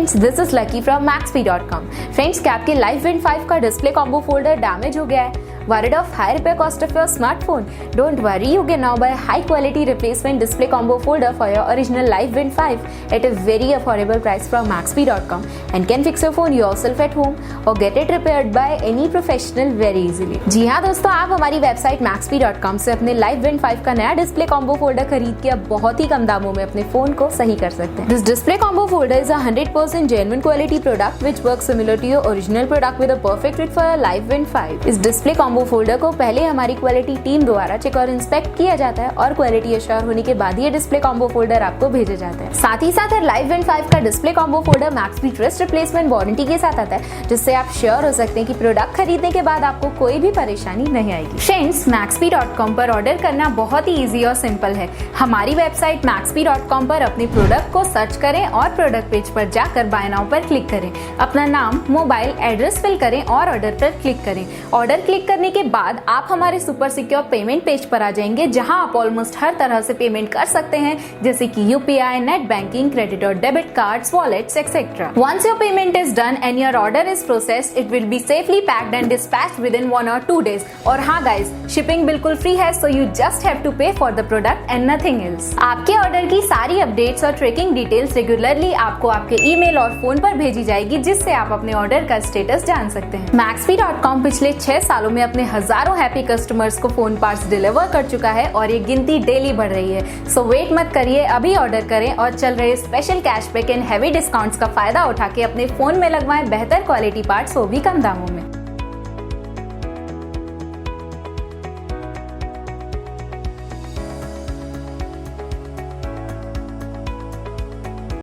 Friends, this is lucky from Maxbhi.com। Friends, क्या आपके life wind 5 का डिस्प्ले कॉम्बो फोल्डर डैमेज हो गया है? Worried of high repair cost of your smartphone? Don't worry, you can now buy high quality replacement display combo folder for your original Lyf Wind 5 at a very affordable price from Maxbhi.com and can fix your phone yourself at home or get it repaired by any professional very easily। जी हाँ दोस्तों, आप हमारी website Maxbhi.com से अपने Lyf Wind 5 का नया display combo folder खरीद के अब बहुत ही कम दामों में अपने फोन को सही कर सकते हैं। This display combo folder is a 100% genuine quality product which works similar to your original product with a perfect fit for your Lyf Wind 5। इस डिस्प्ले कॉम्बो फोल्डर को पहले हमारी क्वालिटी टीम द्वारा चेक और इंस्पेक्ट किया जाता है और क्वालिटी एश्योर होने के बाद ये डिस्प्ले कॉम्बो फोल्डर आपको भेजा जाता है। साथ ही साथ Lyf Wind 5 का display combo folder Maxbhi trust replacement warranty के साथ आता है, जिससे आप श्योर हो सकते हैं कि प्रोडक्ट खरीदने के बाद आपको कोई भी परेशानी नहीं आएगी। फ्रेंड्स, Maxbhi.com पर ऑर्डर करना बहुत ही ईजी और सिंपल है। हमारी वेबसाइट Maxbhi.com पर अपने प्रोडक्ट को सर्च करें और प्रोडक्ट पेज पर जाकर बाय नाउ पर क्लिक करें। अपना नाम, मोबाइल, एड्रेस फिल करें और ऑर्डर पर क्लिक करें। ऑर्डर क्लिक करने के बाद आप हमारे सुपर सिक्योर पेमेंट पेज पर आ जाएंगे, जहां आप ऑलमोस्ट हर तरह से पेमेंट कर सकते हैं, जैसे कि यूपीआई, नेट बैंकिंग, क्रेडिट और debit cards, wallets etcetera. Once your payment is done and your order is processed, it will be safely packed and dispatched within 1 or 2 days। और हाँ गाइस, शिपिंग बिल्कुल free है, so you just have to pay for the product and nothing else. आपके order की सारी updates और tracking details regularly आपको आपके ईमेल और फोन पर भेजी जाएगी, जिससे आप अपने ऑर्डर का स्टेटस जान सकते हैं। Maxbhi.com पिछले 6 सालों में अपने हजारों हैप्पी कस्टमर्स को फोन पार्ट्स डिलीवर कर चुका है और ये गिनती डेली बढ़ रही है। सो वेट मत करिए, अभी ऑर्डर करें और चल रहे special cashback and heavy discounts का फायदा उठा के अपने फोन में लगवाएं बेहतर क्वालिटी पार्ट्स, वो भी कम दामों में।